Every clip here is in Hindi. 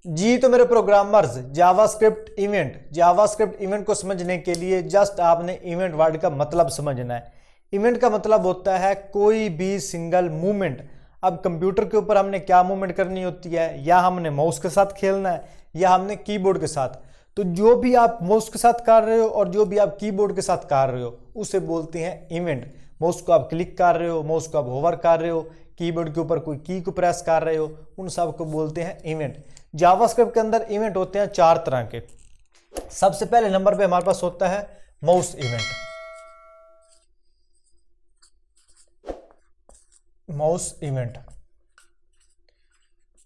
जी तो मेरे प्रोग्रामर्स, जावास्क्रिप्ट इवेंट को समझने के लिए जस्ट आपने इवेंट वर्ड का मतलब समझना है। इवेंट का मतलब होता है कोई भी सिंगल मूवमेंट। अब कंप्यूटर के ऊपर हमने क्या मूवमेंट करनी होती है, या हमने माउस के साथ खेलना है या हमने कीबोर्ड के साथ। तो जो भी आप माउस के साथ कर रहे हो और जो भी आप कीबोर्ड के साथ कर रहे हो उसे बोलते हैं इवेंट। माउस को आप क्लिक कर रहे हो, माउस को आप होवर कर रहे हो, कीबोर्ड के ऊपर कोई की को प्रेस कर रहे हो, उन सब को बोलते हैं इवेंट। जावास्क्रिप्ट के अंदर इवेंट होते हैं 4 तरह के। सबसे पहले नंबर पे हमारे पास होता है माउस इवेंट। Mouse event.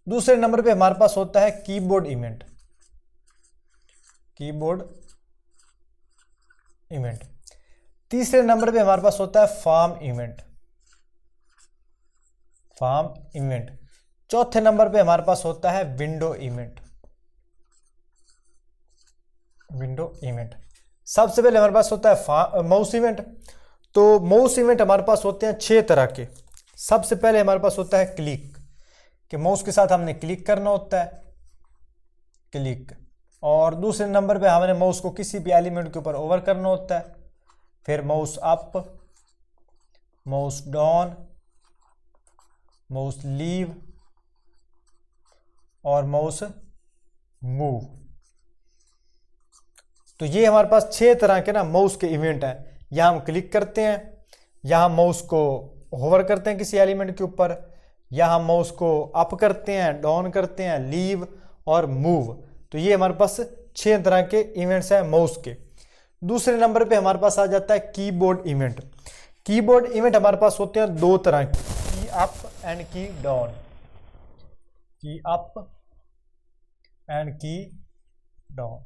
दूसरे नंबर पे हमारे पास होता है कीबोर्ड इवेंट। Keyboard event. तीसरे नंबर पे हमारे पास होता है फॉर्म इवेंट। Form event. चौथे नंबर पे हमारे पास होता है विंडो इवेंट। Window event. सबसे पहले हमारे पास होता है माउस इवेंट। तो माउस इवेंट हमारे पास होते हैं 6 तरह के। सबसे पहले हमारे पास होता है क्लिक, कि माउस के साथ हमने क्लिक करना होता है, क्लिक। और दूसरे नंबर पे हमने माउस को किसी भी एलिमेंट के ऊपर ओवर करना होता है। फिर mouse up, mouse down, mouse leave और माउस मूव। तो ये हमारे पास 6 तरह के माउस के इवेंट हैं। यहां हम क्लिक करते हैं, यहां माउस को होवर करते हैं किसी एलिमेंट के ऊपर, यहां माउस को अप करते हैं, डाउन करते हैं, लीव और मूव। तो ये हमारे पास 6 तरह के इवेंट्स हैं माउस के। दूसरे नंबर पे हमारे पास आ जाता है कीबोर्ड इवेंट। कीबोर्ड इवेंट हमारे पास होते हैं 2 तरह के, की अप एंड की डाउन। की अप एंड की डाउन।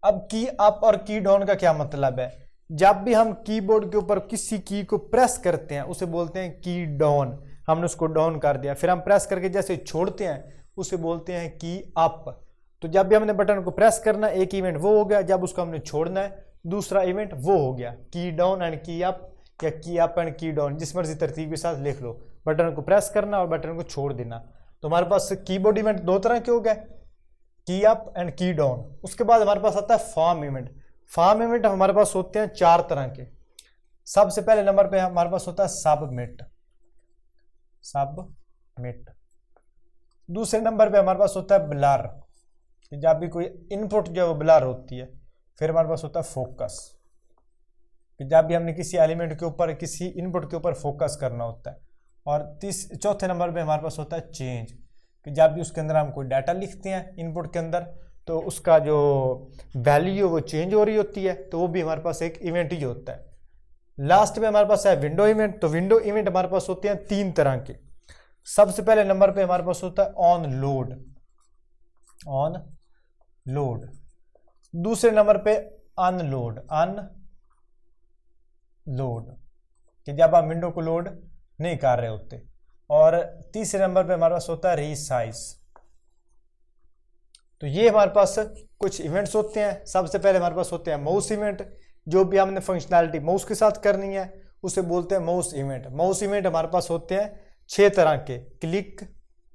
अब की अप और की डाउन का क्या मतलब है? जब भी हम कीबोर्ड के ऊपर किसी की को प्रेस करते हैं उसे बोलते हैं की डाउन, हमने उसको डाउन कर दिया। फिर हम प्रेस करके जैसे छोड़ते हैं उसे बोलते हैं की अप। तो जब भी हमने बटन को प्रेस करना, एक इवेंट वो हो गया, जब उसको हमने छोड़ना है दूसरा इवेंट वो हो गया। की डाउन एंड की अप, या की अप एंड की डाउन, जिस मर्जी तरतीब के साथ लिख लो। बटन को प्रेस करना और बटन को छोड़ देना। तो हमारे पास कीबोर्ड इवेंट 2 तरह के हो गए, की अप एंड की डाउन। उसके बाद हमारे पास आता है फॉर्म इवेंट। फॉर्म इवेंट हमारे पास होते हैं 4 तरह के। सबसे पहले नंबर पे हमारे पास होता है सबमिट। सबमिट। दूसरे नंबर पे हमारे पास होता है ब्लर, जब भी कोई इनपुट जो है वो ब्लर होती है। फिर हमारे पास होता है फोकस, जब भी हमने किसी एलिमेंट के ऊपर, किसी इनपुट के ऊपर फोकस करना होता है। और चौथे नंबर पे हमारे पास होता है चेंज, कि जब भी उसके अंदर हम कोई डाटा लिखते हैं इनपुट के अंदर तो उसका जो वैल्यू वो चेंज हो रही होती है, तो वो भी हमारे पास एक इवेंट ही होता है। लास्ट में हमारे पास है विंडो इवेंट। तो विंडो इवेंट हमारे पास होते हैं 3 तरह के। सबसे पहले नंबर पे हमारे पास होता है ऑन लोड। On load. दूसरे नंबर पे अनलोड। अनलोड, कि जब आप विंडो को लोड नहीं कर रहे होते। और तीसरे नंबर पे हमारे पास होता है रीसाइज। तो ये हमारे पास कुछ इवेंट्स होते हैं। सबसे पहले हमारे पास होते हैं माउस इवेंट। जो भी हमने फंक्शनैलिटी माउस के साथ करनी है उसे बोलते हैं माउस इवेंट। माउस इवेंट हमारे पास होते हैं 6 तरह के, click,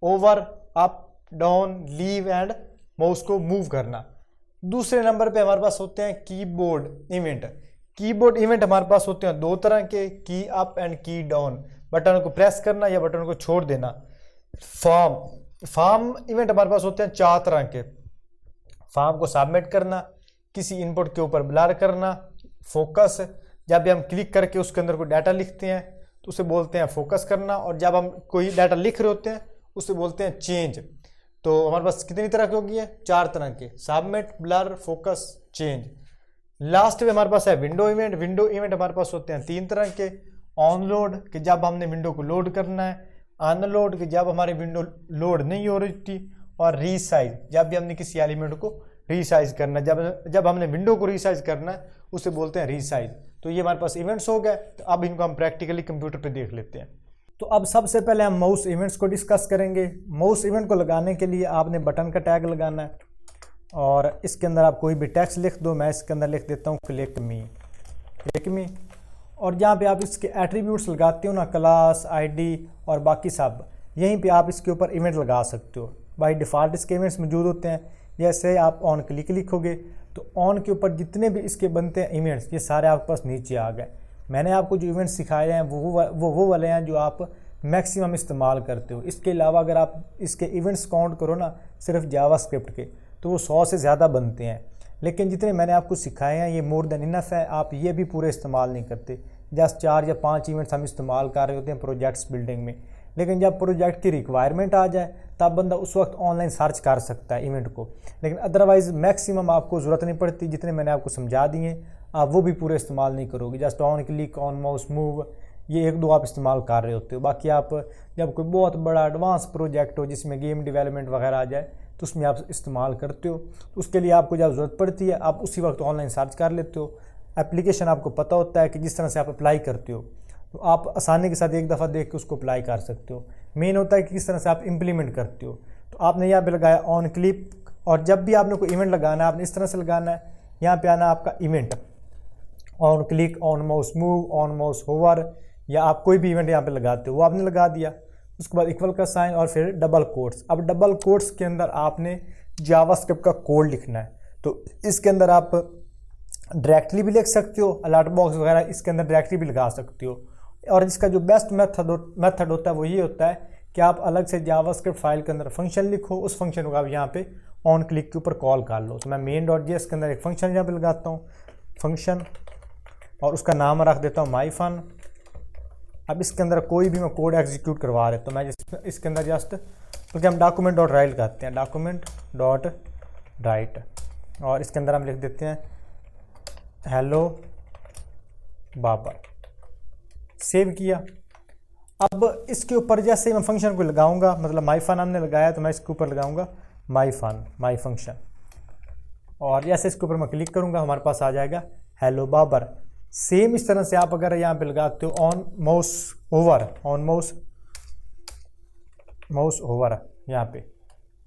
over, up, down, leave and mouse को मूव करना। दूसरे नंबर पे हमारे पास होते हैं कीबोर्ड इवेंट। कीबोर्ड इवेंट हमारे पास होते हैं 2 तरह के, की अप एंड की डाउन, बटन को प्रेस करना या बटन को छोड़ देना। फॉर्म इवेंट हमारे पास होते हैं 4 तरह के। फॉर्म को सबमिट करना, किसी इनपुट के ऊपर ब्लर करना, फोकस, जब भी हम क्लिक करके उसके अंदर कोई डाटा लिखते हैं तो उसे बोलते हैं फोकस करना। और जब हम कोई डाटा लिख रहे होते हैं उसे बोलते हैं चेंज। तो हमारे पास कितनी तरह की होगी है? 4 तरह के, submit, blur, focus, change. Last में हमारे पास है विंडो इवेंट। विंडो इवेंट हमारे पास होते हैं 3 तरह के, ऑन लोड, कि जब हमने विंडो को लोड करना है, अनलोड, कि जब हमारी विंडो लोड नहीं हो रही थी, और रीसाइज, जब भी हमने किसी एलिमेंट को रीसाइज करना है, जब हमने विंडो को रीसाइज करना है उसे बोलते हैं रीसाइज। तो ये हमारे पास इवेंट्स हो गए। तो अब इनको हम प्रैक्टिकली कंप्यूटर पे देख लेते हैं। तो अब सबसे पहले हम माउस इवेंट्स को डिस्कस करेंगे। माउस इवेंट को लगाने के लिए आपने बटन का टैग लगाना है और इसके अंदर आप कोई भी टेक्स्ट लिख दो। मैं इसके अंदर लिख देता हूँ क्लिक मी। और जहाँ पे आप इसके एट्रीब्यूट्स लगाते हो ना, क्लास, आईडी और बाकी सब, यहीं पे आप इसके ऊपर इवेंट लगा सकते हो। बाय डिफ़ॉल्ट इसके इवेंट्स मौजूद होते हैं। जैसे आप ऑन क्लिक लिखोगे तो ऑन के ऊपर जितने भी इसके बनते हैं इवेंट्स, ये सारे आपके पास नीचे आ गए। मैंने आपको जो इवेंट्स सिखाए हैं वो वाले हैं जो आप मैक्सिमम इस्तेमाल करते हो। इसके अलावा अगर आप इसके इवेंट्स काउंट करो ना सिर्फ जावास्क्रिप्ट के, तो वो 100 से ज़्यादा बनते हैं। लेकिन जितने मैंने आपको सिखाए हैं ये मोर देन इनफ है। आप ये भी पूरे इस्तेमाल नहीं करते। जस्ट 4 या 5 इवेंट्स हम इस्तेमाल कर रहे होते हैं प्रोजेक्ट्स बिल्डिंग में। लेकिन जब प्रोजेक्ट की रिक्वायरमेंट आ जाए तब बंदा उस वक्त ऑनलाइन सर्च कर सकता है इवेंट को। लेकिन अदरवाइज़ मैक्सिमम आपको ज़रूरत नहीं पड़ती। जितने मैंने आपको समझा दिए आप वो भी पूरे इस्तेमाल नहीं करोगे। Just on click, on mouse move, ये 1-2 आप इस्तेमाल कर रहे होते हो। बाकी आप जब कोई बहुत बड़ा एडवांस प्रोजेक्ट हो जिसमें गेम डेवलपमेंट वगैरह आ जाए तो उसमें आप इस्तेमाल करते हो। तो उसके लिए आपको जब ज़रूरत पड़ती है आप उसी वक्त ऑनलाइन सर्च कर लेते हो। एप्लीकेशन आपको पता होता है कि जिस तरह से आप अप्लाई करते हो तो आप आसानी के साथ एक दफ़ा देख के उसको अप्लाई कर सकते हो। मेन होता है कि किस तरह से आप इम्प्लीमेंट करते हो। तो आपने यहाँ पे लगाया ऑन क्लिक, और जब भी आपने कोई इवेंट लगाना है आपने इस तरह से लगाना है। यहाँ पे आना आपका event, on click, on mouse move, on mouse hover, या आप कोई भी इवेंट यहाँ पे लगाते हो वो आपने लगा दिया। उसके बाद इक्वल का साइन और फिर डबल कोट्स। अब डबल कोट्स के अंदर आपने जावास्क्रिप्ट का कोड लिखना है। तो इसके अंदर आप डायरेक्टली भी लिख सकते हो, अलर्ट बॉक्स वगैरह इसके अंदर डायरेक्टली भी लगा सकते हो। और इसका जो बेस्ट मेथड होता है वो ये होता है कि आप अलग से जावास्क्रिप्ट फाइल के अंदर फंक्शन लिखो, उस फंक्शन को आप यहाँ पे ऑन क्लिक के ऊपर कॉल कर लो। तो मैं main.js के अंदर एक फंक्शन यहाँ पे लगाता हूँ फंक्शन, और उसका नाम रख देता हूँ माई फन। अब इसके अंदर कोई भी मैं कोड एग्जीक्यूट करवा रहे तो मैं इसके अंदर जस्ट क्योंकि हम document.write कहते हैं, document.write, और इसके अंदर हम लिख देते हैं हेलो बाबर। सेव किया। अब इसके ऊपर जैसे मैं फंक्शन को लगाऊंगा, मतलब माई फन हमने लगाया तो मैं इसके ऊपर लगाऊंगा माई फन, माई फंक्शन, और जैसे इसके ऊपर मैं क्लिक करूंगा हमारे पास आ जाएगा हेलो बाबर। सेम इस तरह से आप अगर यहाँ पे लगाते हो on mouse over, on mouse over, यहाँ पे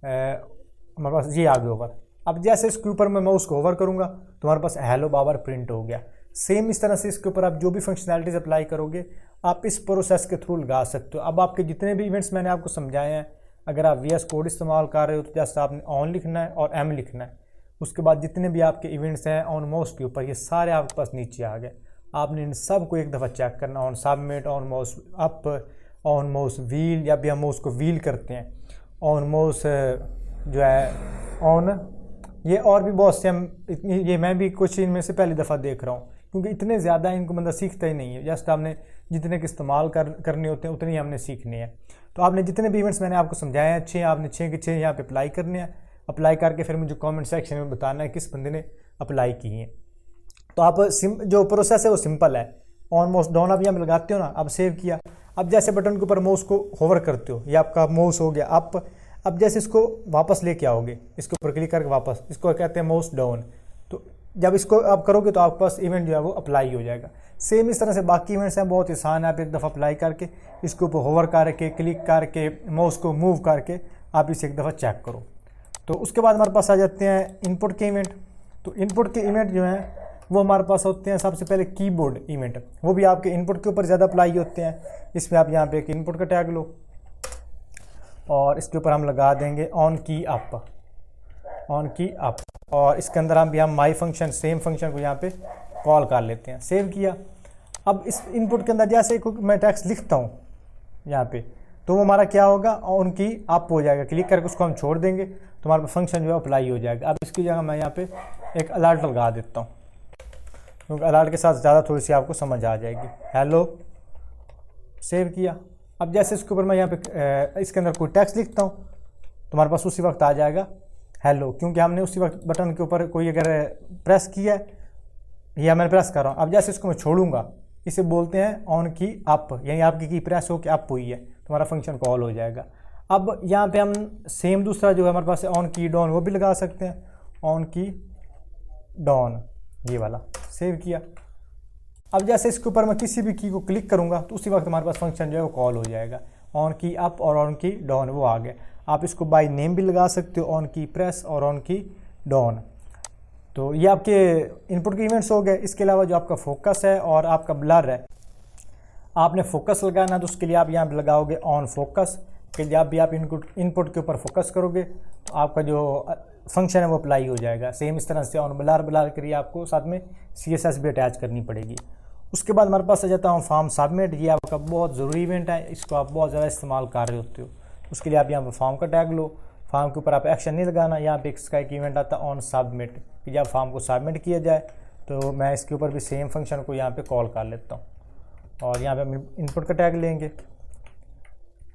हमारे पास ये आ गया ओवर। अब जैसे इसके ऊपर मैं माउस को ओवर करूँगा तो हमारे पास हेलो बाबर प्रिंट हो गया। सेम इस तरह से इसके ऊपर आप जो भी फंक्शनैलिटीज अप्लाई करोगे आप इस प्रोसेस के थ्रू लगा सकते हो। अब आपके जितने भी इवेंट्स मैंने आपको समझाए हैं, अगर आप VS कोड इस्तेमाल कर रहे हो तो जस्ट आपने ऑन लिखना है और M लिखना है। उसके बाद जितने भी आपके इवेंट्स हैं ऑन माउस के ऊपर ये सारे आपके पास नीचे आ गए। आपने इन सब को एक दफ़ा चेक करना, on submit, on mouse up, on mouse wheel, या भी हम माउस को व्हील करते हैं, ऑन माउस जो है ऑन, ये और भी बहुत से हम ये मैं भी कुछ इनमें से पहली दफ़ा देख रहा हूँ क्योंकि इतने ज़्यादा इनको बंदा सीखता ही नहीं है। जस्ट आपने जितने के इस्तेमाल करने होते हैं उतने ही हमने सीखने हैं। तो आपने जितने भी इवेंट्स मैंने आपको समझाए हैं 6, आपने 6 के 6 यहाँ पे अप्लाई करने हैं। अप्लाई करके फिर मुझे कमेंट सेक्शन में बताना है किस बंदे ने अप्लाई की हैं। तो आप जो प्रोसेस है वो सिंपल है। ऑन माउस डाउन आप यहाँ लगाते हो ना, अब सेव किया। अब जैसे बटन के ऊपर माउस को होवर करते हो, ये आपका माउस हो गया अप। अब जैसे इसको वापस लेके आओगे, इसके ऊपर क्लिक करके वापस, इसको कहते हैं माउस डाउन। तो जब इसको आप करोगे तो आपके पास इवेंट जो है वो अप्लाई हो जाएगा। सेम इस तरह से बाकी इवेंट्स हैं, बहुत आसान है। आप एक दफ़ा अप्लाई करके इसके ऊपर होवर करके क्लिक करके माउस को मूव करके आप इसे एक दफ़ा चेक करो। तो उसके बाद हमारे पास आ जाते हैं इनपुट के इवेंट। तो इनपुट के इवेंट जो हैं वो हमारे पास होते हैं सबसे पहले कीबोर्ड इवेंट, वो भी आपके इनपुट के ऊपर ज़्यादा अप्लाई होते हैं। इसमें आप यहाँ पे एक इनपुट का टैग लो और इसके ऊपर हम लगा देंगे ऑन की अप, ऑन की अप, और इसके अंदर हम माई फंक्शन, सेम फंक्शन को यहाँ पे कॉल कर लेते हैं। सेव किया। अब इस इनपुट के अंदर जैसे मैं टेक्स्ट लिखता हूँ यहाँ पे तो वो हमारा क्या होगा, ऑन की अप हो जाएगा। क्लिक करके उसको हम छोड़ देंगे तो हमारा फंक्शन जो है अप्लाई हो जाएगा। अब इसकी जगह मैं यहाँ पे एक अलर्ट लगा देता हूँ क्योंकि अलर्ट के साथ ज़्यादा थोड़ी सी आपको समझ आ जाएगी। हेलो, सेव किया। अब जैसे इसके ऊपर मैं यहाँ पे इसके अंदर कोई टेक्स्ट लिखता हूँ तो हमारे पास उसी वक्त आ जाएगा हेलो, क्योंकि हमने उसी वक्त बटन के ऊपर कोई अगर प्रेस किया है, या मैं प्रेस कर रहा हूँ। अब जैसे इसको मैं छोड़ूंगा, इसे बोलते हैं ऑन की अप, यानी आपकी की प्रेस हो के अप हुई है तो हमारा फंक्शन कॉल हो जाएगा। अब यहाँ पे हम सेम दूसरा जो है हमारे पास ऑन की डाउन वो भी लगा सकते हैं, ऑन की डाउन, ये वाला। सेव किया। अब जैसे इसके ऊपर मैं किसी भी की को क्लिक करूंगा तो उसी वक्त हमारे पास फंक्शन जो है वो कॉल हो जाएगा। ऑन की अप और ऑन की डाउन वो आ गए। आप इसको बाय नेम भी लगा सकते हो, ऑन की प्रेस और ऑन की डाउन। तो ये आपके इनपुट के इवेंट्स हो गए। इसके अलावा जो आपका फोकस है और आपका ब्लर है, आपने फोकस लगाना तो उसके लिए आप यहाँ पे लगाओगे ऑन फोकस, कि जब भी आप इनपुट के ऊपर फोकस करोगे तो आपका जो फंक्शन है वो अप्लाई हो जाएगा। सेम इस तरह से ऑन ब्लर के लिए आपको साथ में CSS भी अटैच करनी पड़ेगी। उसके बाद हमारे पास आ जाता हूँ फॉर्म सबमिट। ये आपका बहुत ज़रूरी इवेंट है, इसको आप बहुत ज़्यादा इस्तेमाल कर रहे होते हो। उसके लिए आप यहाँ पर फॉर्म का टैग लो, फॉर्म के ऊपर आप एक्शन नहीं लगाना। यहाँ पे इसका एक इवेंट आता है ऑन सबमिट कि जब फॉर्म को सबमिट किया जाए तो मैं इसके ऊपर भी सेम फंक्शन को यहाँ पे कॉल कर लेता हूँ। और यहाँ पे हम इनपुट का टैग लेंगे,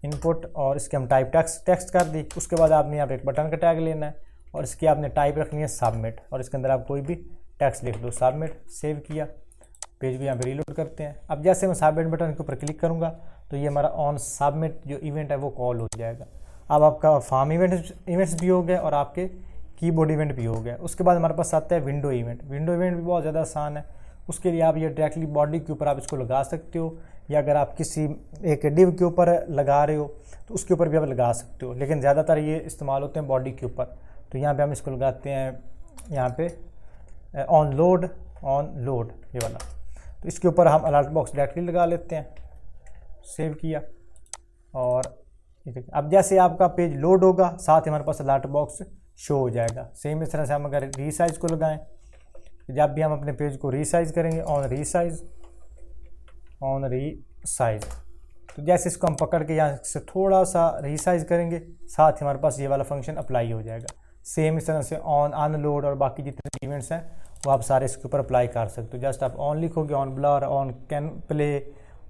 इनपुट, और इसके हम टाइप टेक्स्ट कर दी। उसके बाद आपने यहाँ पे एक बटन का टैग लेना है और इसकी आपने टाइप रखनी है सबमिट, और इसके अंदर आप कोई भी टेक्स्ट लिख दो। सबमिट, सेव किया, पेज को यहाँ पे रीलोड करते हैं। अब जैसे मैं सबमिट बटन के ऊपर क्लिक करूँगा तो ये हमारा ऑन सबमिट जो इवेंट है वो कॉल हो जाएगा। अब आपका फॉर्म इवेंट्स भी हो गया और आपके कीबोर्ड इवेंट भी हो गया। उसके बाद हमारे पास आता है विंडो इवेंट। विंडो इवेंट भी बहुत ज़्यादा आसान है। उसके लिए आप ये डायरेक्टली बॉडी के ऊपर आप इसको लगा सकते हो, या अगर आप किसी एक डिव के ऊपर लगा रहे हो तो उसके ऊपर भी आप लगा सकते हो, लेकिन ज़्यादातर ये इस्तेमाल होते हैं बॉडी के ऊपर। तो यहाँ पे हम इसको लगाते हैं यहाँ पे ऑन लोड ये वाला। तो इसके ऊपर हम अलर्ट बॉक्स डायरेक्टली लगा लेते हैं, सेव किया। और अब जैसे आपका पेज लोड होगा साथ ही हमारे पास अलर्ट बॉक्स शो हो जाएगा। सेम इस तरह से हम अगर रीसाइज को लगाएं, जब भी हम अपने पेज को रीसाइज करेंगे ऑन रीसाइज, तो जैसे इसको हम पकड़ के यहाँ से थोड़ा सा रीसाइज करेंगे साथ ही हमारे पास ये वाला फंक्शन अप्लाई हो जाएगा। सेम इस तरह से ऑन अनलोड और बाकी जितने इवेंट्स हैं वो आप सारे इसके ऊपर अप्लाई कर सकते हो। जस्ट आप ऑन लिखोगे, on blur, on can play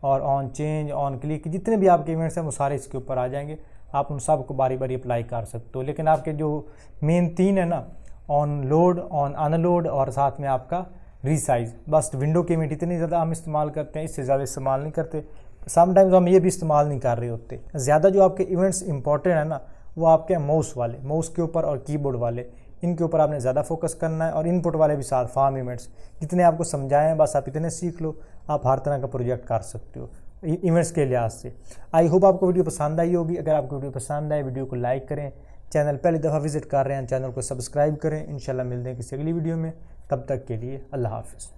और ऑन चेंज, ऑन क्लिक, जितने भी आपके इवेंट्स हैं वो सारे इसके ऊपर आ जाएंगे। आप उन सब को बारी बारी अप्लाई कर सकते हो। लेकिन आपके जो मेन 3 है ना, ऑन लोड, ऑन अनलोड और साथ में आपका रीसाइज, बस विंडो के इवेंट इतने ज़्यादा हम इस्तेमाल करते हैं, इससे ज़्यादा इस्तेमाल नहीं करते। समटाइम्स हम ये भी इस्तेमाल नहीं कर रहे होते। ज़्यादा जो आपके इवेंट्स इंपॉर्टेंट है ना वो आपके माउस के ऊपर और कीबोर्ड वाले, इनके ऊपर आपने ज़्यादा फोकस करना है। और इनपुट वाले भी साथ, फॉर्म इवेंट्स जितने आपको समझाए हैं बस आप इतने सीख लो, आप हर तरह का प्रोजेक्ट कर सकते हो इवेंट्स के लिहाज से। आई होप आपको वीडियो पसंद आई होगी। अगर आपको वीडियो पसंद आए वीडियो को लाइक करें, चैनल पहली दफ़ा विजिट कर रहे हैं चैनल को सब्सक्राइब करें। इंशाल्लाह मिलते हैं किसी अगली वीडियो में, तब तक के लिए अल्लाह हाफ़िज़।